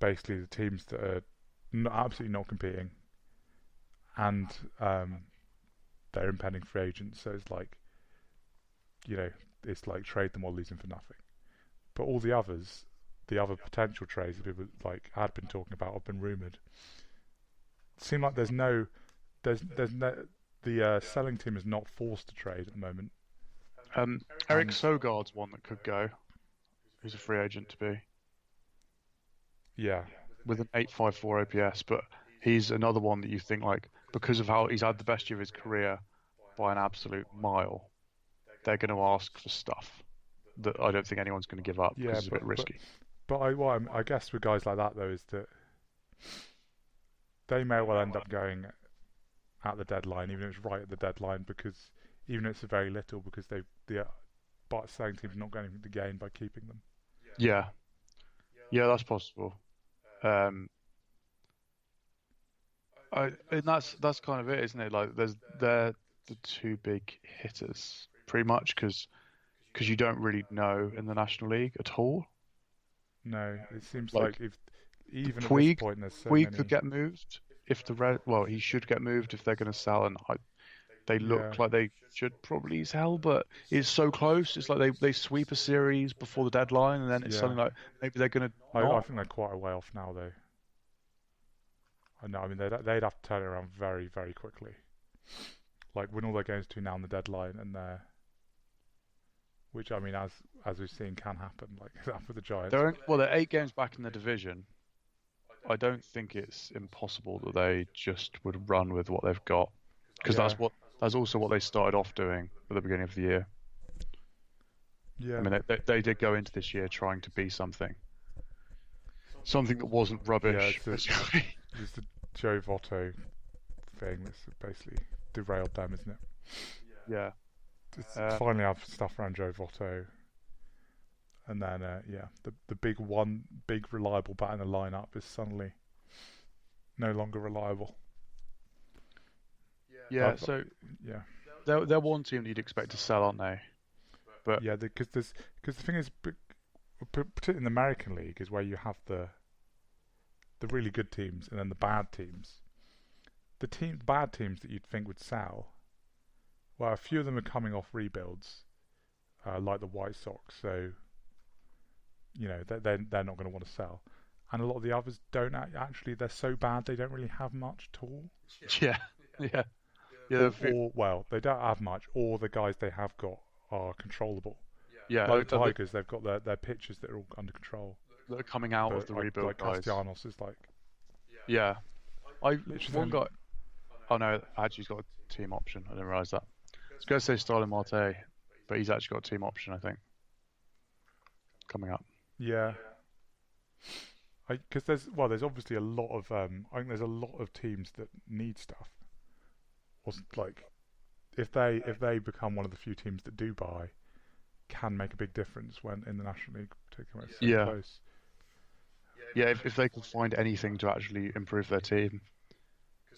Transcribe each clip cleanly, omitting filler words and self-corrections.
basically the teams that are absolutely not competing, and they're impending free agents. So it's like, it's like trade them or lose them for nothing. But all the others, the other potential trades that people like had been talking about, have been rumored. Seem like there's no, the selling team is not forced to trade at the moment. Eric Sogard's one that could go, who's a free agent to be, Yeah, with an 8.54 OPS, but he's another one that you think, like, because of how he's had the best year of his career by an absolute mile, they're going to ask for stuff that I don't think anyone's going to give up because it's a bit risky. But I guess with guys like that though is that they may well end up going at the deadline, even if it's right at the deadline, because even if it's very little, because the selling team's not going anything to gain by keeping them. Yeah, that's possible. And that's kind of it, isn't it? Like, they're the two big hitters, pretty much, because you don't really know in the National League at all. No, it seems like if even at Puig, this point there's so Puig many. could get moved if he should get moved if they're going to sell, and they look like they should probably sell, but it's so close. It's like they sweep a series before the deadline, and then it's something like maybe they're going to. I think they're quite a way off now, though. I know. I mean, they'd have to turn it around very, very quickly. Like win all their games between now and the deadline, and which I mean, as we've seen, can happen. Like that with the Giants. They're 8 games back in the division. I don't think it's impossible that they just would run with what they've got, because that's also what they started off doing at the beginning of the year. Yeah. I mean, they did go into this year trying to be something that wasn't rubbish. Yeah, it's the Joe Votto thing that's basically derailed them, isn't it? Yeah. Finally have stuff around Joe Votto, and then the big reliable bat in the lineup is suddenly no longer reliable. Yeah, they're one team that you'd expect to sell, aren't they? But yeah, because the thing is, particularly in the American League, is where you have the really good teams and then the bad teams. The bad teams that you'd think would sell, well, a few of them are coming off rebuilds, like the White Sox. So, they're not going to want to sell, and a lot of the others don't actually. They're so bad they don't really have much at all. Yeah. Or they don't have much, or the guys they have got are controllable. Yeah, like the Tigers, they've got their pitchers that are all under control. That are coming out of the rebuild like guys. Castellanos is like. Yeah, one guy. Oh no, actually he's got a team option. I didn't realise that. I was going to say Starling Marte, but he's actually got a team option, I think, coming up. Yeah. Because there's obviously a lot of I think there's a lot of teams that need stuff. Or like, if they become one of the few teams that do buy, can make a big difference when in the National League, particularly when it's so close. Yeah, if they can find anything to actually improve their team,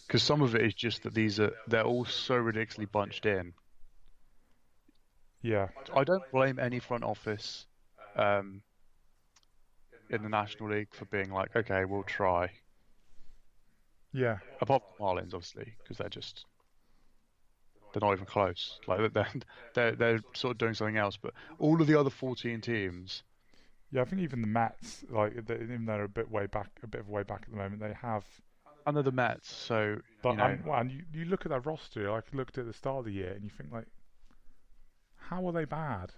because some of it is just that they're all so ridiculously bunched in. Yeah, I don't blame any front office in the National League for being like, okay, we'll try. Yeah. Apart from Marlins, obviously, because they're not even close. Like they're sort of doing something else. But all of the other 14 teams. Yeah, I think even the Mets, like even though they're a bit of way back at the moment, they have. And they're the Mets, so. But and you look at that roster, like you looked at the start of the year, and you think like, how are they bad?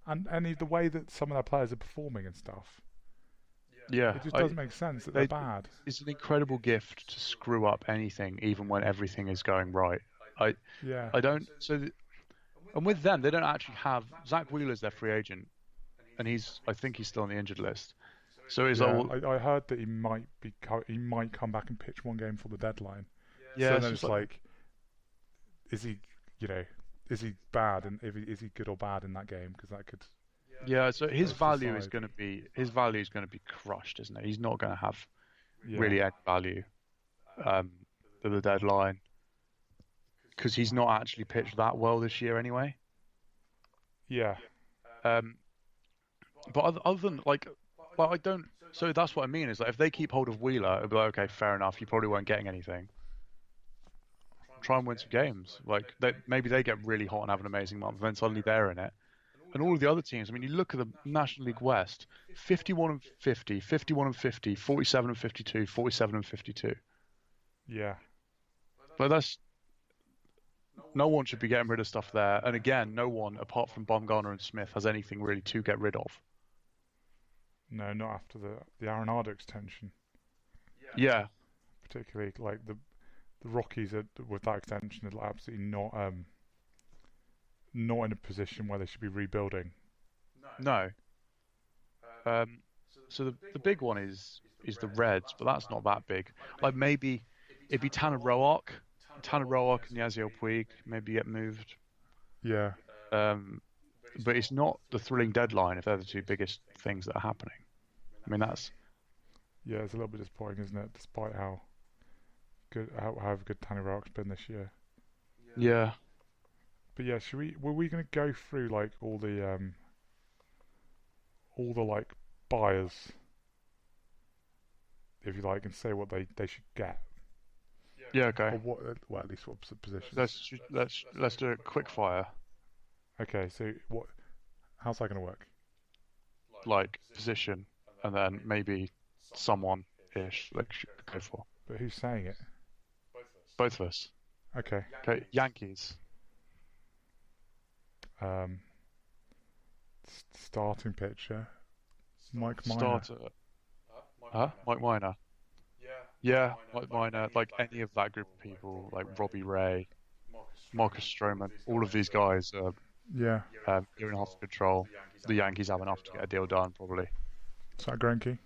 And the way that some of their players are performing and stuff. Yeah, it just doesn't make sense that they're bad. It's an incredible gift to screw up anything, even when everything is going right. I don't. And with them, they don't actually have Zach Wheeler's their free agent, and I think he's still on the injured list. So it's I heard that he might come back and pitch one game for the deadline. Yeah, so then it's like, is he bad, and is he good or bad in that game? Because that could. Yeah, so his value is going to be crushed, isn't it? He's not going to have really any value at the deadline because he's not actually pitched that well this year anyway. Yeah. But other than like I don't. So that's what I mean. Is like if they keep hold of Wheeler, it'll be like, okay, fair enough. You probably weren't getting anything. Try and win some games. Like maybe they get really hot and have an amazing month, and then suddenly they're in it. And all of the other teams, I mean, you look at the National League West, 51 and 50, 51 and 50, 47 and 52, 47 and 52. Yeah. But no one should be getting rid of stuff there. And again, no one, apart from Bumgarner and Smith, has anything really to get rid of. No, not after the Arenado extension. Yeah. Particularly, like, the Rockies with that extension are absolutely not in a position where they should be rebuilding. No. So the big one is the Reds, but that's not that big. Like maybe it'd be Tanner Roark and Yasiel Puig maybe get moved. Yeah. But it's not the thrilling deadline if they're the two biggest things that are happening. I mean it's a little bit disappointing, isn't it? Despite how good Tanner Roark's been this year. Yeah. But yeah, were we going to go through like all the like buyers, if you like, and say what they should get? Yeah, okay. Or well, at least what positions. Let's do it quick fire. Okay, so how's that going to work? Like position, and then maybe someone-ish like should go for. But who's saying it? Both of us. Okay. Okay, Yankees. Starting pitcher, Mike Minor. Mike Minor. Yeah, Mike Minor. Like any of that group of people, like Robbie Ray, Marcus Stroman, all of these guys are year and a half of control. The Yankees have enough to get a deal done, probably. Zach Greinke?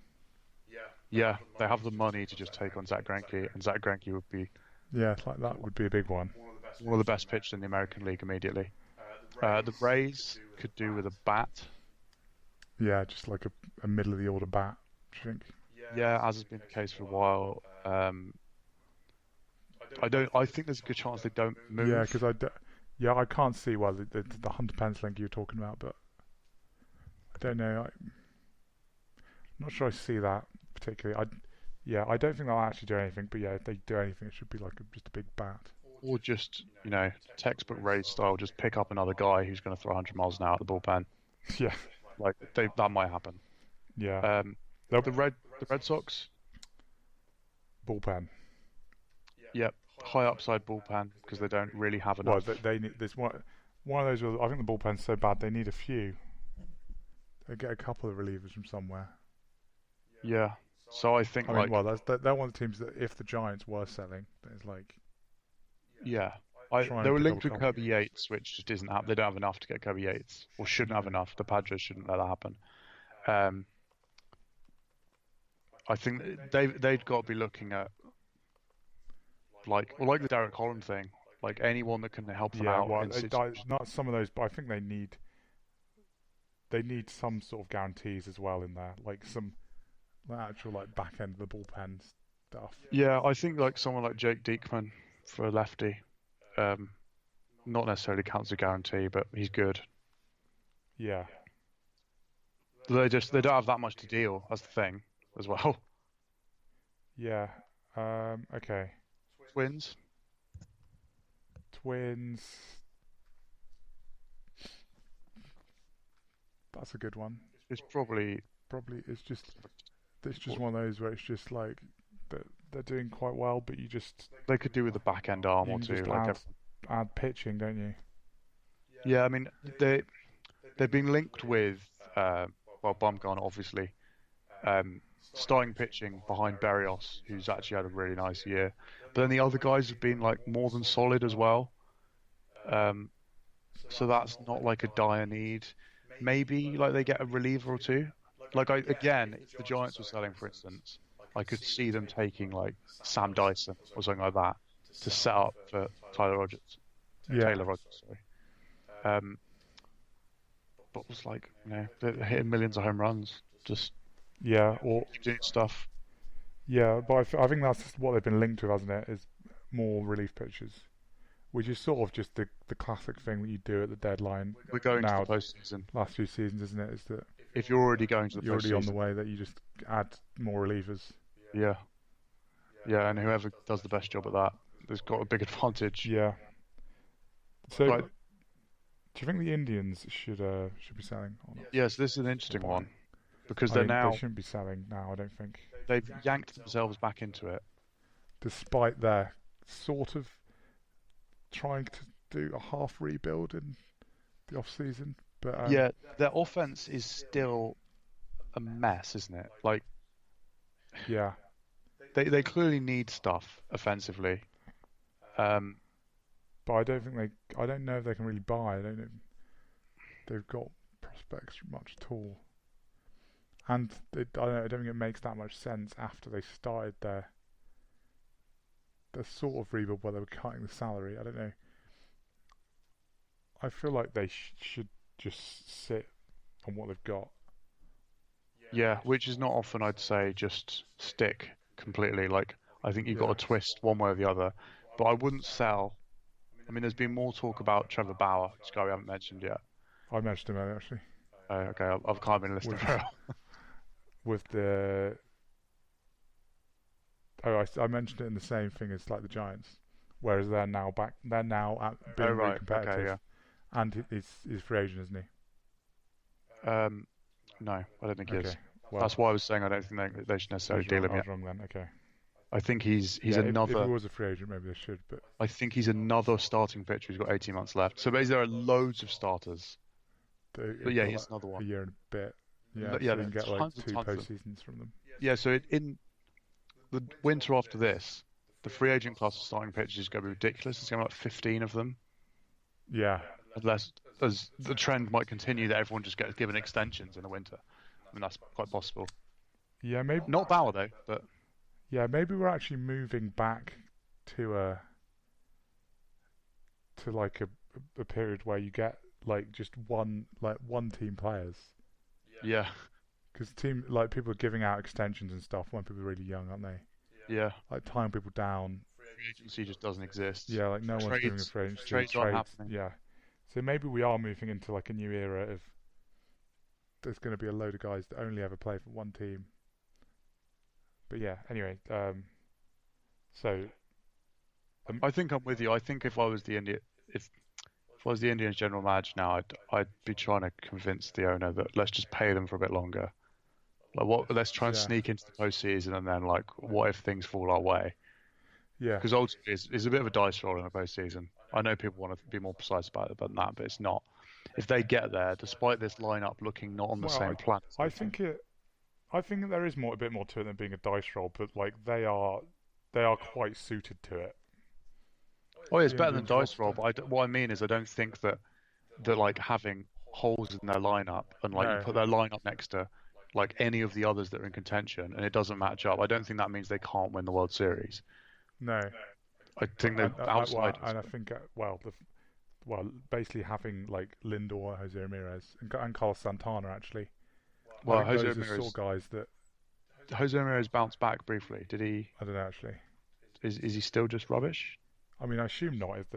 Yeah, they have the money to just take on Zach Greinke, and Zach Greinke would be... Yeah, like that would be a big one. One of the best pitchers in the American League immediately. The Rays could do with a bat. Yeah, just like a middle-of-the-order bat, do you think? Yeah, as has been the case for a while. I think there's a good chance they don't move. Yeah, because I can't see why the Hunter Pence-Link you were talking about, but I don't know. I'm not sure I see that particularly. I don't think they'll actually do anything, but yeah, if they do anything, it should be like just a big bat. Or just, textbook Rays style, just pick up another guy who's going to throw 100 miles an hour at the bullpen. Yeah. Like, that might happen. Yeah. The Red Sox? Bullpen. Yep. High upside bullpen, because they don't really have enough. Well, they need this one of those. I think the bullpen's so bad they need a few. They get a couple of relievers from somewhere. Yeah. So I think they're one of the teams that if the Giants were selling, it's like. Yeah. They were linked with Kirby Yates, which just isn't happening. They don't have enough to get Kirby Yates, or shouldn't have enough. The Padres shouldn't let that happen. I think they'd got to be looking at like the Derek Holland thing, like anyone that can help them out. Well, not some of those, but I think they need some sort of guarantees as well in there, like some actual like back end of the bullpen stuff. Yeah, I think like someone like Jake Diekman for a lefty, not necessarily counts a guarantee, but he's good. Yeah. They don't have that much to deal. That's the thing as well. Yeah. Okay. Twins. That's a good one. It's probably it's just one of those where it's just like they're doing quite well, but they could do with a back end arm or two. Add pitching, don't you? Yeah, I mean they've been linked with Bumgarner obviously, starting pitching behind Berrios, who's actually had a really nice year. But then the other guys have been like more than solid as well. So that's not like a dire need. Maybe like they get a reliever or two. Like if the Giants were selling, for instance, I could see them taking like Sam Dyson or something like that to set up for Taylor Rogers. Sorry. But it was like they're hitting millions of home runs. Just or doing stuff. Yeah, but I think that's what they've been linked with, hasn't it? Is more relief pitchers, which is sort of just the classic thing that you do at the deadline. We're going now, to the postseason. Last few seasons, isn't it? Is that if you're already going to the you're already on the postseason, way, that you just add more relievers. yeah, and whoever does the best job at that has got a big advantage. Yeah. So, Right. do you think the Indians should be selling? Or not? Yes, this is an interesting one because they shouldn't be selling now. I don't think they've yanked themselves back into it, despite their sort of trying to do a half rebuild in the off season. But yeah, their offense is still a mess, isn't it? Like, yeah, they clearly need stuff offensively. But I don't know if they can really buy. I don't know. They've got prospects much at all, and I don't think it makes that much sense after they started their sort of rebuild where they were cutting the salary. I don't know. I feel like they should just sit on what they've got. Yeah, which is not often, I'd say, just stick completely. Like, I think you've got to twist one way or the other. But I wouldn't sell. I mean, there's been more talk about Trevor Bauer, this guy we haven't mentioned yet. I mentioned him earlier, actually. Okay, I've kind of been listening for with the... Oh, I mentioned it in the same thing as like the Giants, whereas they're now being really competitive. Okay, yeah. And he's free agent, isn't he? No, I don't think he is. Well, that's why I was saying I don't think they should necessarily deal him yet. I was wrong then. Okay. I think he's another. If he was a free agent, maybe they should. But I think he's another starting pitcher who's got 18 months left. So basically, there are loads of starters. But yeah, he's another one. A year and a bit. Yeah, yeah. So you can get like 2 postseasons from them. Yeah. So in the winter after this, the free agent class of starting pitchers is going to be ridiculous. It's going to be like 15 of them. Yeah. Unless as the trend might continue that everyone just gets given extensions in the winter. I mean, that's quite possible. Yeah, maybe not Bauer though, but yeah, maybe we're actually moving back to like a period where you get like just one team players. Yeah. Because people are giving out extensions and stuff when people are really young, aren't they? Yeah. Like tying people down. Free agency just doesn't exist. Yeah, like no one's doing a free agency. Trades aren't happening. Yeah. So maybe we are moving into like a new era of there's going to be a load of guys that only ever play for one team. But yeah, anyway, I think I'm with you. I think if I was the Indians general manager now, I'd be trying to convince the owner that let's just pay them for a bit longer. Like let's try and sneak into the postseason, and then like what if things fall our way? Yeah. Because ultimately, it's a bit of a dice roll in the postseason. I know people want to be more precise about it than that, but it's not. If they get there, despite this lineup looking not on the same plan, I think there is a bit more to it than being a dice roll, but like they are quite suited to it. Oh, it's better than dice roll, but what I mean is I don't think that like having holes in their lineup and like you put their lineup next to like any of the others that are in contention and it doesn't match up. I don't think that means they can't win the World Series. No, I think they're outsiders. And I think basically having like Lindor, Jose Ramirez, and Carlos Santana actually. Well, Jose those Ramirez, are sort of guys that Jose Ramirez bounced back briefly. Did he? I don't know actually. Is he still just rubbish? I mean, I assume not. If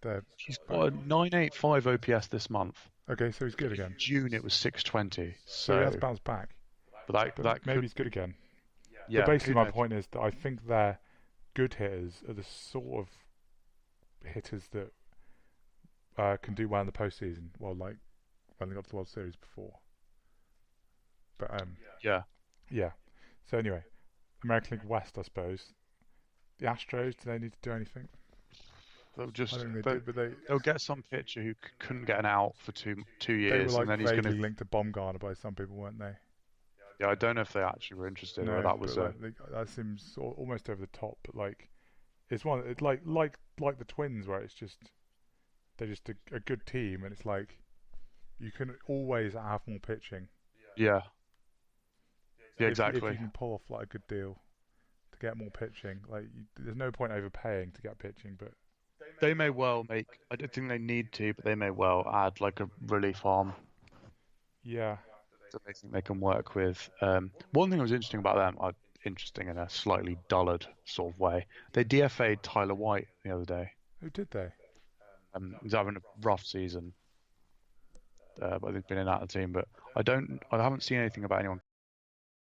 they're he's got a 985 OPS this month. Okay, so he's good again. In June it was 620. So he has bounced back. But maybe he's good again. Yeah. But basically, my point is that I think their good hitters are the sort of hitters that can do well in the postseason. Well, like when they got to the World Series before. But yeah. So anyway, American League West, I suppose. The Astros, do they need to do anything? They'll just. I don't think they do, but they'll get some pitcher who couldn't get an out for two years, they were and then he's going to linked to Bumgarner by some people, weren't they? Yeah, I don't know if they actually were interested, or that was that seems almost over the top. But like, it's like the Twins, where it's just they're just a good team, and it's like you can always have more pitching. Yeah. Yeah, exactly. If you can pull off like a good deal to get more pitching, like there's no point overpaying to get pitching, but they may well make. I don't think they need to, but they may well add like a relief arm. Yeah. That they think they can work with. One thing that was interesting about them, interesting in a slightly dullard sort of way, they DFA'd Tyler White the other day. Who did they? He's having a rough season. but they've been in and out of the team. But I haven't seen anything about anyone